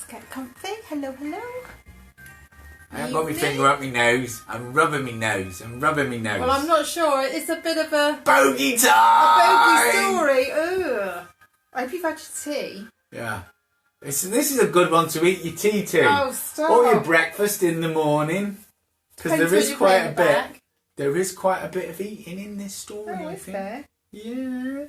get comfy. Hello, hello. I've got my finger up my nose. I'm rubbing my nose. Well, I'm not sure. It's a bit of a... Bogey time! A bogey story. Ugh. I hope you've had your tea. Yeah. This is a good one to eat your tea to. Oh, stop. Or your breakfast in the morning. Because there is quite a bit. Back. There is quite a bit of eating in this story, Oh, I is think. there? Yeah.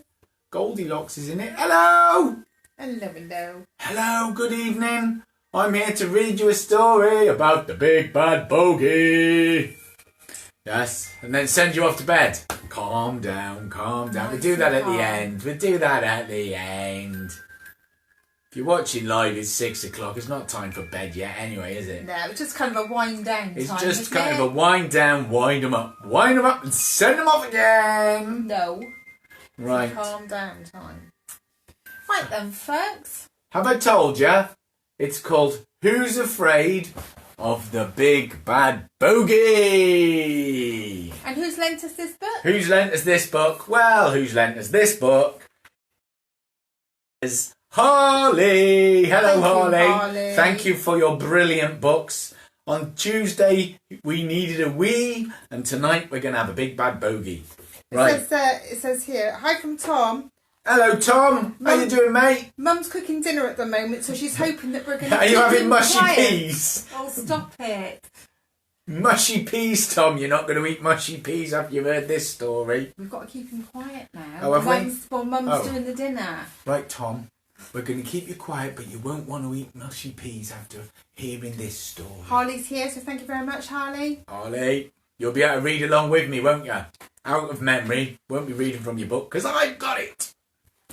Goldilocks is in it. Hello! Hello, hello. Hello, good evening. I'm here to read you a story about the big bad bogey. Yes, and then send you off to bed. Calm down, calm down. We do that at the end. We do that at the end. If you're watching live, it's 6 o'clock. It's not time for bed yet anyway, is it? No, it's just kind of a wind down It's time, just isn't kind it? of a wind down, wind them up and send them off again. No. Right. It's a calm down time. Right then, folks. Have I told you? It's called Who's Afraid of the Big Bad Bogey? And who's lent us this book? Who's lent us this book? Well, who's lent us this book is Harley. Hello, Harley. Thank you for your brilliant books. On Tuesday, we needed a wee, and tonight we're going to have a big bad bogey. Right. It says here, hi from Tom. Hello, Tom. How you doing, mate? Mum's cooking dinner at the moment, so she's hoping that we're going to Are you having mushy peas? Oh, stop it. Mushy peas, Tom. You're not going to eat mushy peas after you've heard this story. We've got to keep him quiet now. Oh, have we? While Mum's doing the dinner. Right, Tom. We're going to keep you quiet, but you won't want to eat mushy peas after hearing this story. Harley's here, so thank you very much, Harley. Harley, you'll be able to read along with me, won't you? Out of memory. Won't be reading from your book, because I've got it.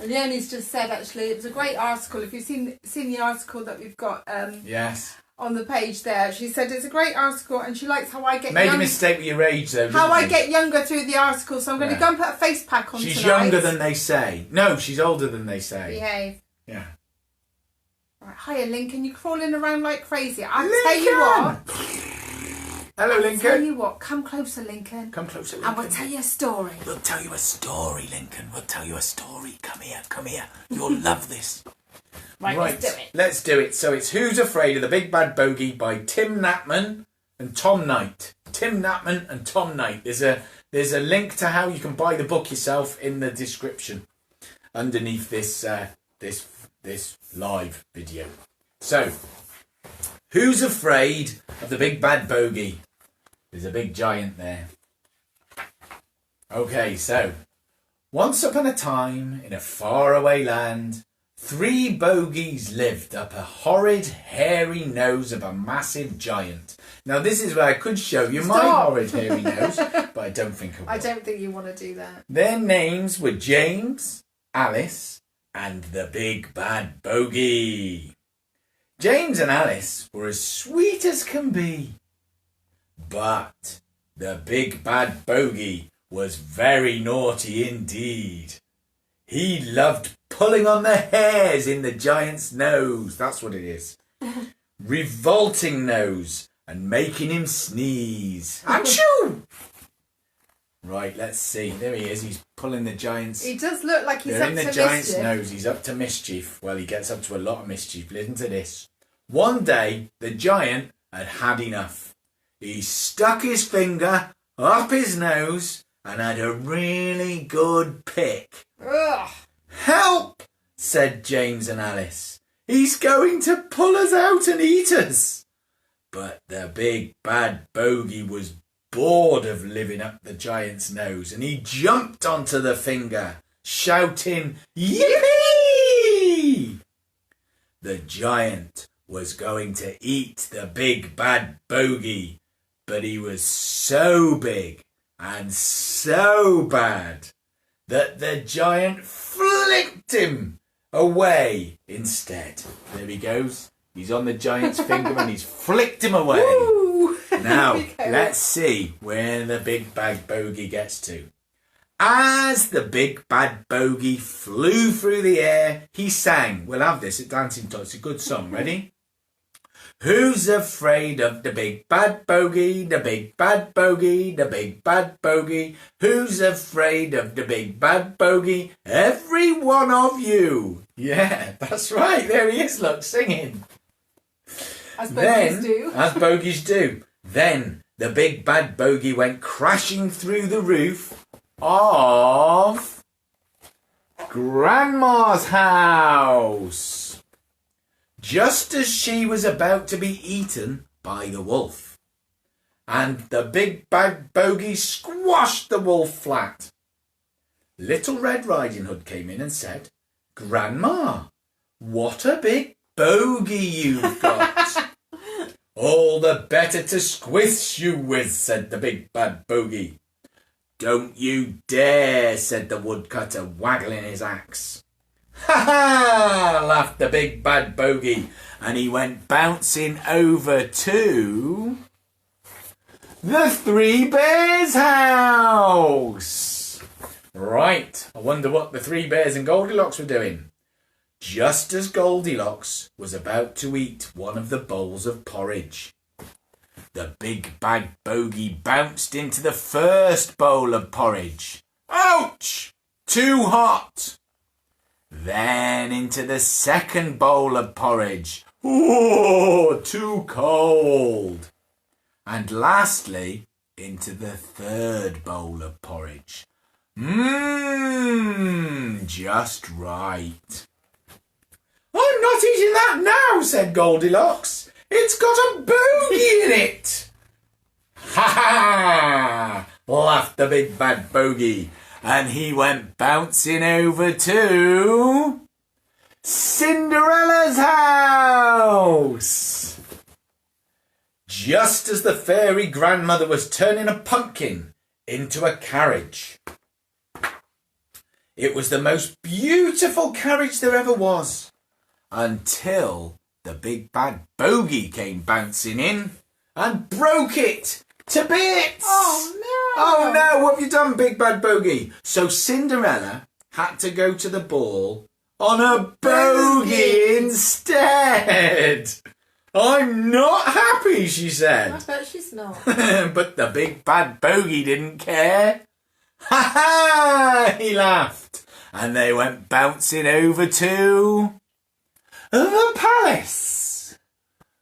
And Leonie's just said, actually, it was a great article. If you've seen the article that we've got yes. on the page there, she said it's a great article and she likes how I get Made a mistake with your age, though, how I get younger through the article, so I'm going to go and put a face pack on She's tonight. younger than they say. No, she's older than they say. Behave. Yeah. Right, hiya, Lincoln. You're crawling around like crazy. I'll tell you what. Hello, Lincoln. Tell you what, come closer, Lincoln. Come closer, Lincoln. And we'll tell you a story. We'll tell you a story, Lincoln. We'll tell you a story. Come here, come here. You'll love this. Right, let's do it. Let's do it. So it's Who's Afraid of the Big Bad Bogey by Tim Knapman and Tom Knight. Tim Knapman and Tom Knight. There's a link to how you can buy the book yourself in the description underneath this this live video. So, who's afraid of the big bad bogey? There's a big giant there. Okay, so, once upon a time, in a faraway land, 3 bogies lived up a horrid, hairy nose of a massive giant. Now, this is where I could show you my horrid, hairy nose, but I don't think I will. I don't think you want to do that. Their names were James, Alice, and the Big Bad Bogey. James and Alice were as sweet as can be. But the Big Bad Bogey was very naughty indeed. He loved pulling on the hairs in the giant's nose. That's what it is. Revolting nose and making him sneeze. Achoo! Right, let's see. There he is. He's pulling the giant's... He does look like he's up to mischief. They're in the giant's nose. He's up to mischief. Well, he gets up to a lot of mischief. Listen to this. One day, the giant had had enough. He stuck his finger up his nose and had a really good pick. Ugh. Help! Said James and Alice. He's going to pull us out and eat us. But the big bad bogey was bored of living up the giant's nose, and he jumped onto the finger, shouting, "Yippee!" The giant was going to eat the big bad bogey, but he was so big and so bad that the giant flicked him away instead. There he goes. He's on the giant's finger and he's flicked him away. Woo! Now, let's see where the big bad bogey gets to. As the big bad bogey flew through the air, he sang. We'll have this at Dancin Tots. It's a good song. Ready? Who's afraid of the big bad bogey, the big bad bogey, the big bad bogey? Who's afraid of the big bad bogey? Every one of you. Yeah, that's right. There he is, look, singing. As bogies do. As bogies do. Then the big bad bogey went crashing through the roof of Grandma's house, just as she was about to be eaten by the wolf. And the big bad bogey squashed the wolf flat. Little Red Riding Hood came in and said, "Grandma, what a big bogey you've got." "All the better to squish you with," said the big bad bogey. "Don't you dare," said the woodcutter, waggling his axe. "Ha ha!" laughed the big bad bogey, and he went bouncing over to the Three Bears' house. Right, I wonder what the Three Bears and Goldilocks were doing. Just as Goldilocks was about to eat one of the bowls of porridge, the big bad bogey bounced into the first bowl of porridge. Ouch! Too hot! Then into the second bowl of porridge. Oh, too cold! And lastly, into the third bowl of porridge. Just right. "I'm not eating that now," said Goldilocks. "It's got a bogey in it." "Ha ha!" laughed the big bad bogey, and he went bouncing over to Cinderella's house. Just as the fairy grandmother was turning a pumpkin into a carriage. It was the most beautiful carriage there ever was, until the big bad bogey came bouncing in and broke it to bits. Oh no! Oh no, what have you done, big bad bogey? So Cinderella had to go to the ball on a bogey instead. "I'm not happy," she said. I bet she's not. But the big bad bogey didn't care. "Ha ha!" he laughed, and they went bouncing over to the palace.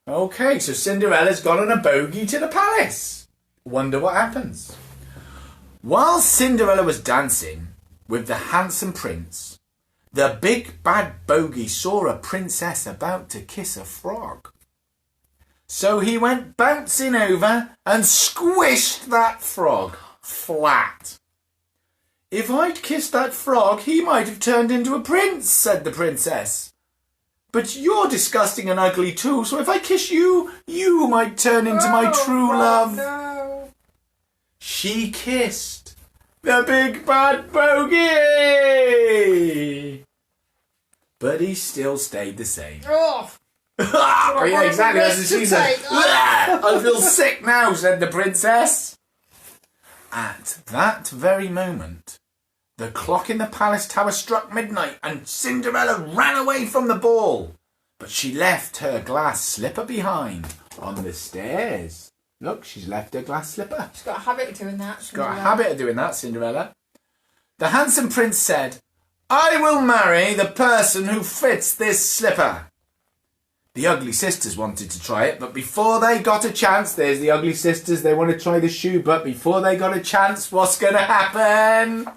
Okay, so Cinderella's gone on a bogey to the palace. Wonder what happens. While Cinderella was dancing with the handsome prince, the big bad bogey saw a princess about to kiss a frog. So he went bouncing over and squished that frog flat. "If I'd kissed that frog, he might have turned into a prince," said the princess. "But you're disgusting and ugly too, so if I kiss you, you might turn into my true love." No. She kissed the big bad bogey. But he still stayed the same. Oh. Yeah, exactly. That's what she said. "I feel sick now," said the princess. At that very moment, the clock in the palace tower struck midnight and Cinderella ran away from the ball. But she left her glass slipper behind on the stairs. Look, she's left her glass slipper. She's got a habit of doing that. She's got a habit of doing that, Cinderella. The handsome prince said, "I will marry the person who fits this slipper." The ugly sisters wanted to try it, but before they got a chance, there's the ugly sisters, they want to try the shoe, but before they got a chance, what's going to happen?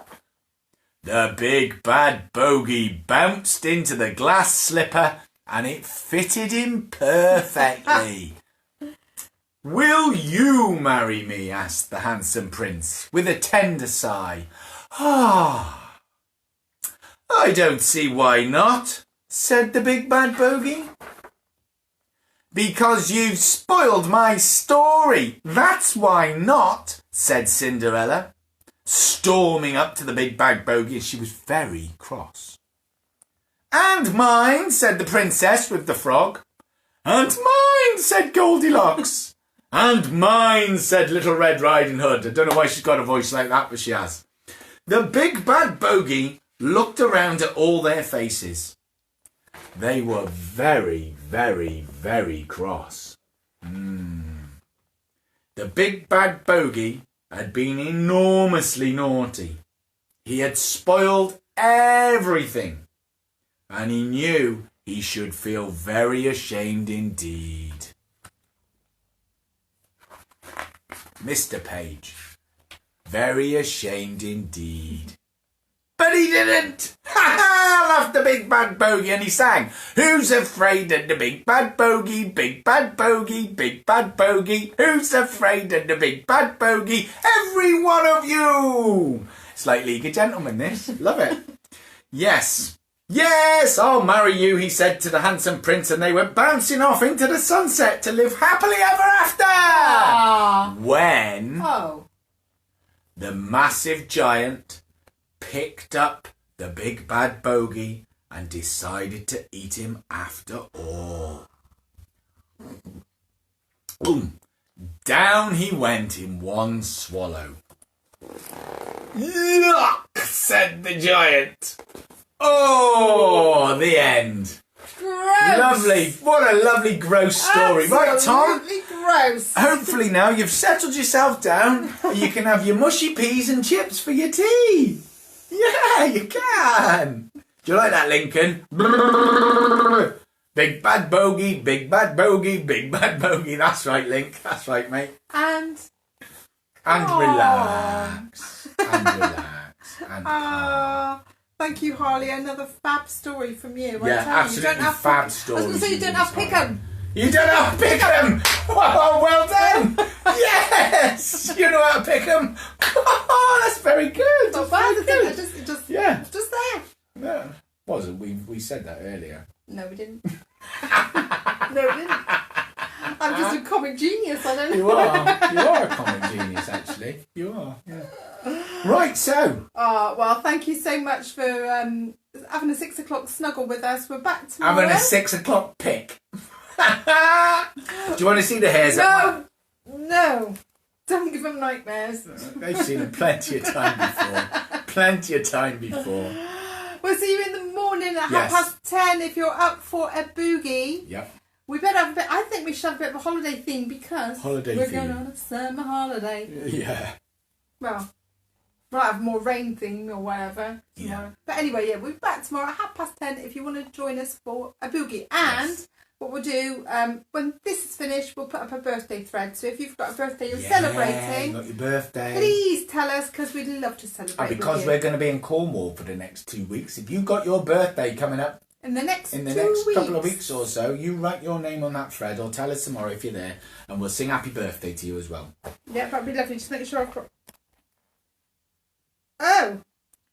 The big bad bogey bounced into the glass slipper and it fitted him perfectly. "Will you marry me?" asked the handsome prince with a tender sigh. "Ah, I don't see why not," said the big bad bogey. "Because you've spoiled my story, that's why not," said Cinderella, storming up to the big bad bogey. She was very cross. "And mine," said the princess with the frog. "And mine," said Goldilocks. "And mine," said Little Red Riding Hood. I don't know why she's got a voice like that, but she has. The big bad bogey looked around at all their faces. They were very, very, very cross. The big bad bogey had been enormously naughty. He had spoiled everything, and he knew he should feel very ashamed indeed. Mr. Page, very ashamed indeed. But he didn't! Ha ha! Laughed the big bad bogey, and he sang, "Who's afraid of the big bad bogey, big bad bogey, big bad bogey? Who's afraid of the big bad bogey? Every one of you!" It's like League of Gentlemen, this. Love it. Yes. "Yes, I'll marry you," he said to the handsome prince, and they went bouncing off into the sunset to live happily ever after. When the massive giant picked up the big bad bogey and decided to eat him after all. Boom! Down he went in one swallow. "Yuck!" said the giant. Oh, the end. Gross. Lovely. What a lovely gross story. Right, Tom? Absolutely gross. Hopefully now you've settled yourself down and you can have your mushy peas and chips for your tea. Yeah, you can. Do you like that, Lincoln? Big bad bogey, big bad bogey, big bad bogey. That's right, Link. That's right, mate. And relax. And relax. And calm. Thank you, Harley. Another fab story from you. Yeah, absolutely fab story. I was going to say you don't have Pickham. You don't know how to pick 'em! Oh, well done! Yes! You know how to pick 'em! Oh, that's very good! Not bad, is it? Just there. Yeah. Was it? We said that earlier. No, we didn't. No, we didn't. I'm just a comic genius, I don't know. You are a comic genius, actually. You are, yeah. Right, so. Well, thank you so much for having a 6 o'clock snuggle with us. We're back tomorrow. Having a 6 o'clock pick. Do you want to see the hairs? No. Don't give them nightmares. They've seen it plenty of time before. We'll see you in the morning at 10:30 if you're up for a boogie. Yep. We better have a bit. I think we should have a bit of a holiday theme because we're going on a summer holiday. Yeah. Well, we'll have more rain theme or whatever tomorrow. Yeah. But anyway, we'll be back tomorrow at 10:30 if you want to join us for a boogie. And what we'll do, when this is finished, we'll put up a birthday thread. So if you've got a birthday you're celebrating, got your birthday, please tell us because we'd love to celebrate. And because we're going to be in Cornwall for the next 2 weeks, if you've got your birthday coming up in the next couple of weeks or so, you write your name on that thread or tell us tomorrow if you're there, and we'll sing happy birthday to you as well. Yeah, that'd be lovely. Just make sure I've got.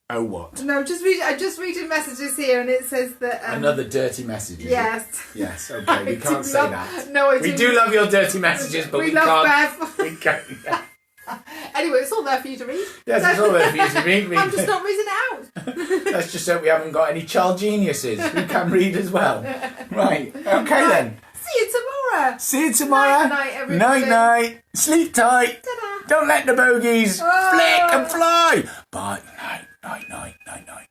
Oh, what? No, I'm just reading messages here, and it says that another dirty message. Yes. Yes. Okay, we can't say that. No, I do. We do love your dirty messages, but we love can't. Bev. We can't. Yeah. Anyway, it's all there for you to read. Yes, it's all there for you to read. I'm just not reading it out. Let's just hope we haven't got any child geniuses who can read as well. Right. Okay then. See you tomorrow. See you tomorrow. Night, everybody. Night. Sleep tight. Ta-da. Don't let the bogies flick and fly. Bye. Night.